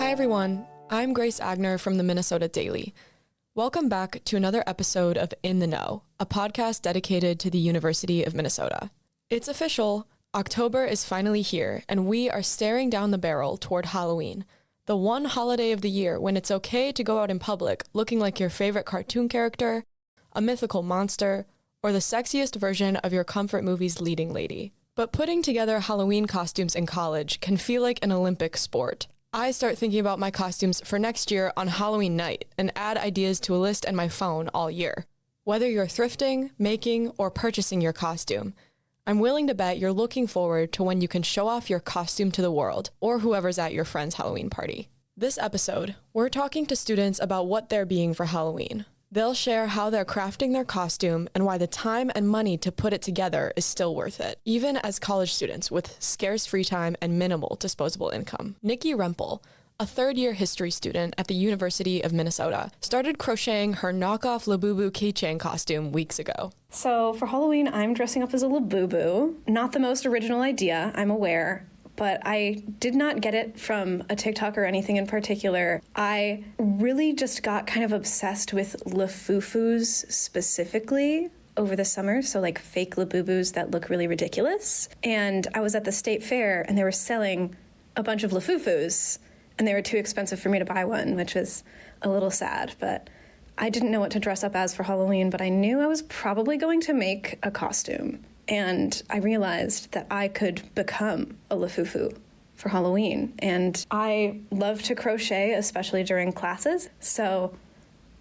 Hi everyone, I'm Grace Agner from the Minnesota Daily. Welcome back to another episode of In the Know, a podcast dedicated to the University of Minnesota. It's official, October is finally here, and we are staring down the barrel toward Halloween, the one holiday of the year when it's okay to go out in public looking like your favorite cartoon character, a mythical monster, or the sexiest version of your comfort movie's leading lady. But putting together Halloween costumes in college can feel like an Olympic sport. I start thinking about my costumes for next year on Halloween night and add ideas to a list in my phone all year. Whether you're thrifting, making, or purchasing your costume, I'm willing to bet you're looking forward to when you can show off your costume to the world or whoever's at your friend's Halloween party. This episode, we're talking to students about what they're being for Halloween. They'll share how they're crafting their costume and why the time and money to put it together is still worth it, even as college students with scarce free time and minimal disposable income. Nikki Rempel, a third-year history student at the University of Minnesota, started crocheting her knockoff Labubu keychain costume weeks ago. So for Halloween, I'm dressing up as a Labubu. Not the most original idea, I'm aware, but I did not get it from a TikTok or anything in particular. I really just got kind of obsessed with Lafufus specifically over the summer, so like fake Labubus that look really ridiculous. And I was at the state fair and they were selling a bunch of Lafufus and they were too expensive for me to buy one, which was a little sad, but I didn't know what to dress up as for Halloween, but I knew I was probably going to make a costume. And I realized that I could become a Lafufu for Halloween. And I love to crochet, especially during classes. So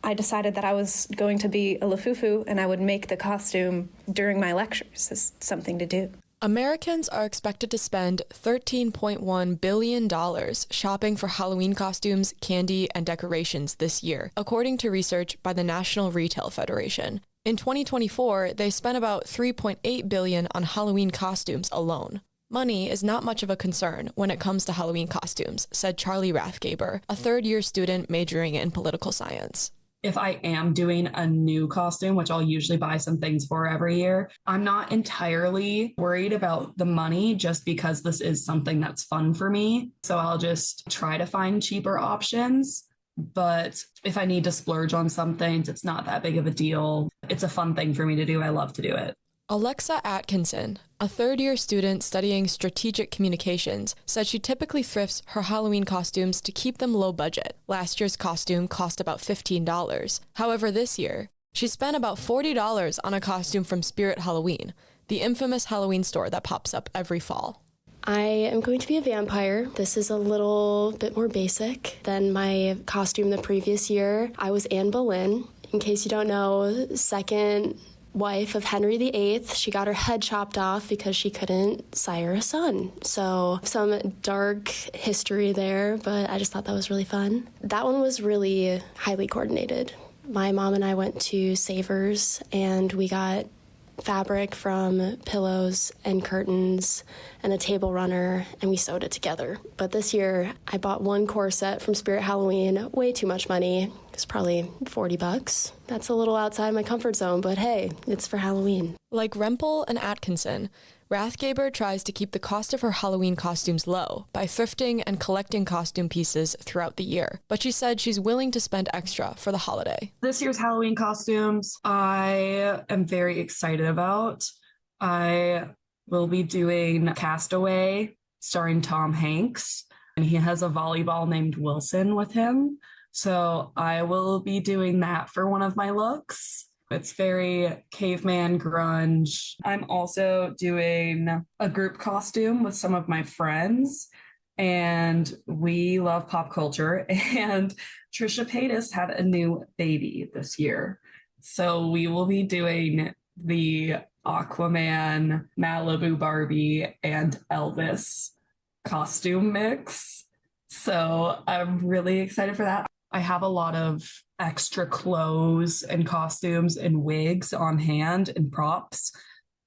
I decided that I was going to be a Lafufu and I would make the costume during my lectures as something to do. Americans are expected to spend $13.1 billion shopping for Halloween costumes, candy, and decorations this year, according to research by the National Retail Federation. In 2024, they spent about $3.8 billion on Halloween costumes alone. Money is not much of a concern when it comes to Halloween costumes, said Charlie Rathgaber, a third-year student majoring in political science. If I am doing a new costume, which I'll usually buy some things for every year, I'm not entirely worried about the money just because this is something that's fun for me. So I'll just try to find cheaper options. But if I need to splurge on some things, it's not that big of a deal. It's a fun thing for me to do. I love to do it. Alexa Atkinson, a third-year student studying strategic communications, said she typically thrifts her Halloween costumes to keep them low budget. Last year's costume cost about $15. However, this year, she spent about $40 on a costume from Spirit Halloween, the infamous Halloween store that pops up every fall. I am going to be a vampire. This is a little bit more basic than my costume the previous year. I was Anne Boleyn. In case you don't know, second wife of Henry VIII. She got her head chopped off because she couldn't sire a son. So some dark history there, but I just thought that was really fun. That one was really highly coordinated. My mom and I went to Savers and we got fabric from pillows and curtains and a table runner, and we sewed it together. But this year, I bought one corset from Spirit Halloween, way too much money. It's probably $40. That's a little outside my comfort zone, but hey, it's for Halloween. Like Rempel and Atkinson, Rathgaber tries to keep the cost of her Halloween costumes low by thrifting and collecting costume pieces throughout the year. But she said she's willing to spend extra for the holiday. This year's Halloween costumes, I am very excited about. I will be doing Castaway starring Tom Hanks, and he has a volleyball named Wilson with him. So I will be doing that for one of my looks. It's very caveman grunge. I'm also doing a group costume with some of my friends, and we love pop culture. And Trisha Paytas had a new baby this year. So we will be doing the Aquaman, Malibu Barbie, and Elvis costume mix. So I'm really excited for that. I have a lot of extra clothes and costumes and wigs on hand and props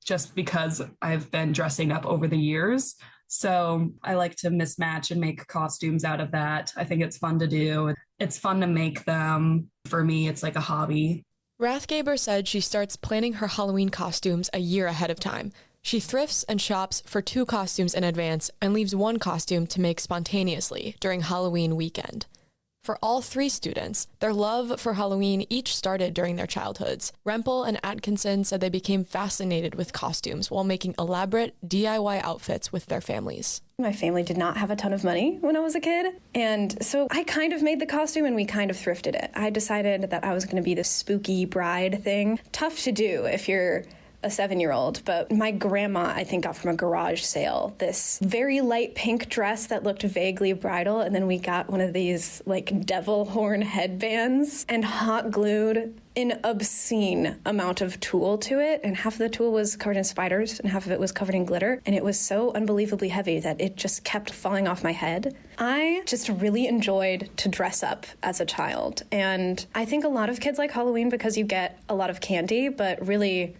just because I've been dressing up over the years. So I like to mismatch and make costumes out of that. I think it's fun to do. It's fun to make them. For me, it's like a hobby. Rathgaber said she starts planning her Halloween costumes a year ahead of time, She thrifts and shops for 2 costumes in advance and leaves 1 costume to make spontaneously during Halloween weekend. For all 3 students, their love for Halloween each started during their childhoods. Rempel and Atkinson said they became fascinated with costumes while making elaborate DIY outfits with their families. My family did not have a ton of money when I was a kid, and so I kind of made the costume and we kind of thrifted it. I decided that I was going to be the spooky bride thing. Tough to do if you're a 7-year-old, but my grandma, I think, got from a garage sale this very light pink dress that looked vaguely bridal, and then we got one of these like devil horn headbands and hot glued an obscene amount of tulle to it, and half of the tulle was covered in spiders and half of it was covered in glitter, and it was so unbelievably heavy that it just kept falling off my head. I just really enjoyed to dress up as a child, and I think a lot of kids like Halloween because you get a lot of candy, but really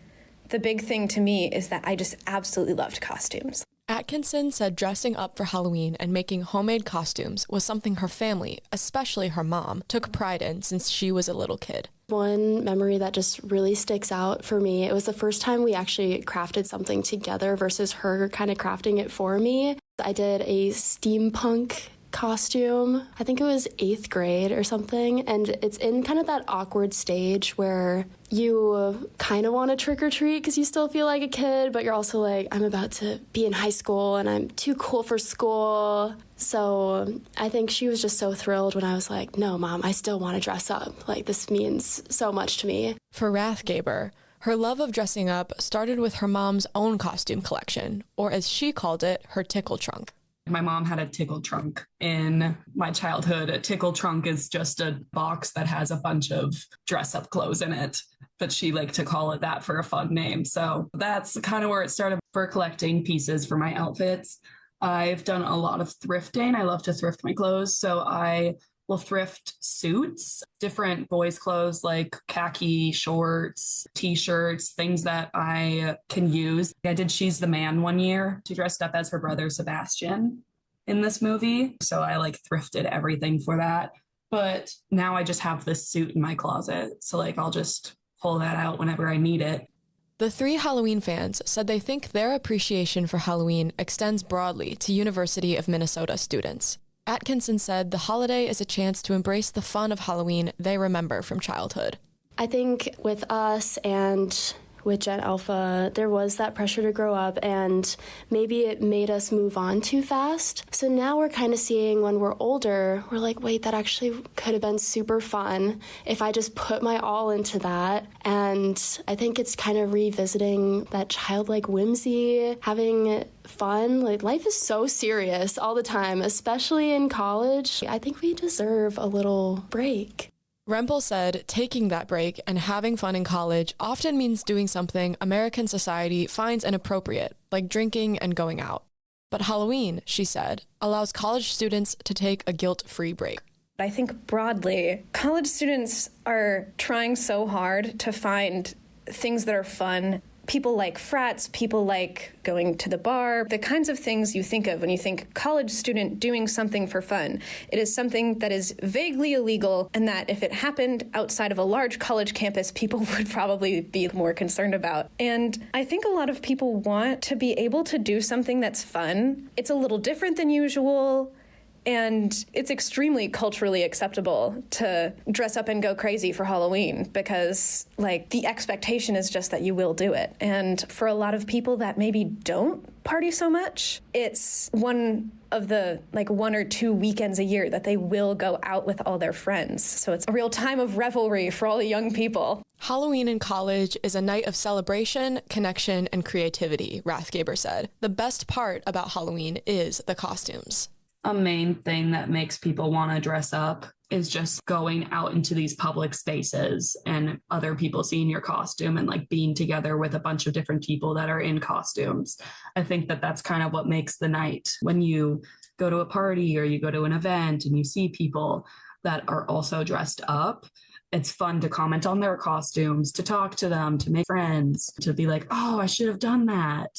the big thing to me is that I just absolutely loved costumes. Atkinson said dressing up for Halloween and making homemade costumes was something her family, especially her mom, took pride in since she was a little kid. One memory that just really sticks out for me, it was the first time we actually crafted something together versus her kind of crafting it for me. I did a steampunk costume. I think it was 8th grade or something, and it's in kind of that awkward stage where you kind of want to trick or treat because you still feel like a kid, but you're also like, I'm about to be in high school and I'm too cool for school. So I think she was just so thrilled when I was like, no, Mom, I still want to dress up. Like, this means so much to me. For Rathgaber, her love of dressing up started with her mom's own costume collection, or as she called it, her tickle trunk. My mom had a tickle trunk in my childhood. A tickle trunk is just a box that has a bunch of dress-up clothes in it, but she liked to call it that for a fun name. So that's kind of where it started for collecting pieces for my outfits. I've done a lot of thrifting. I love to thrift my clothes, so I will thrift suits, different boys' clothes like khaki shorts, t-shirts, things that I can use. I did She's the Man one year. She dressed up as her brother Sebastian in this movie, so I like thrifted everything for that. But now I just have this suit in my closet, so like I'll just pull that out whenever I need it. The 3 Halloween fans said they think their appreciation for Halloween extends broadly to University of Minnesota students. Atkinson said the holiday is a chance to embrace the fun of Halloween they remember from childhood. I think with us and with Gen Alpha, there was that pressure to grow up, and maybe it made us move on too fast. So now we're kind of seeing when we're older, we're like, wait, that actually could have been super fun if I just put my all into that. And I think it's kind of revisiting that childlike whimsy, having fun. Like, life is so serious all the time, especially in college. I think we deserve a little break. Rempel said taking that break and having fun in college often means doing something American society finds inappropriate, like drinking and going out. But Halloween, she said, allows college students to take a guilt-free break. I think broadly, college students are trying so hard to find things that are fun. People like frats, people like going to the bar, the kinds of things you think of when you think college student doing something for fun. It is something that is vaguely illegal, and that if it happened outside of a large college campus, people would probably be more concerned about. And I think a lot of people want to be able to do something that's fun. It's a little different than usual. And it's extremely culturally acceptable to dress up and go crazy for Halloween because, like, the expectation is just that you will do it. And for a lot of people that maybe don't party so much, it's one of the, 1 or 2 weekends a year that they will go out with all their friends. So it's a real time of revelry for all the young people. Halloween in college is a night of celebration, connection, and creativity, Rathgaber said. The best part about Halloween is the costumes. A main thing that makes people want to dress up is just going out into these public spaces and other people seeing your costume and like being together with a bunch of different people that are in costumes. I think that that's kind of what makes the night. When you go to a party or you go to an event and you see people that are also dressed up, it's fun to comment on their costumes, to talk to them, to make friends, to be like, oh, I should have done that.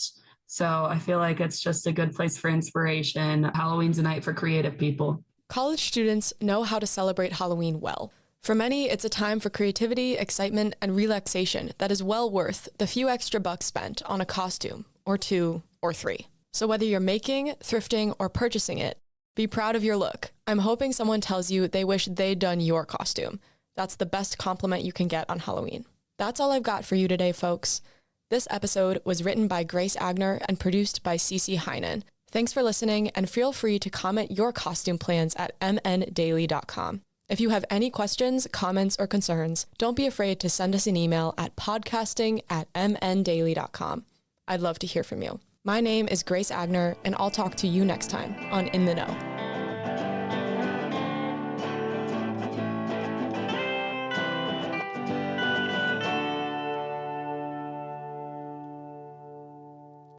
So I feel like it's just a good place for inspiration. Halloween's a night for creative people. College students know how to celebrate Halloween well. For many, it's a time for creativity, excitement, and relaxation that is well worth the few extra bucks spent on a costume or 2 or 3. So whether you're making, thrifting, or purchasing it, be proud of your look. I'm hoping someone tells you they wish they'd done your costume. That's the best compliment you can get on Halloween. That's all I've got for you today, folks. This episode was written by Grace Agner and produced by Cece Heinen. Thanks for listening, and feel free to comment your costume plans at mndaily.com. If you have any questions, comments, or concerns, don't be afraid to send us an email at podcasting@mndaily.com. I'd love to hear from you. My name is Grace Agner, and I'll talk to you next time on In the Know.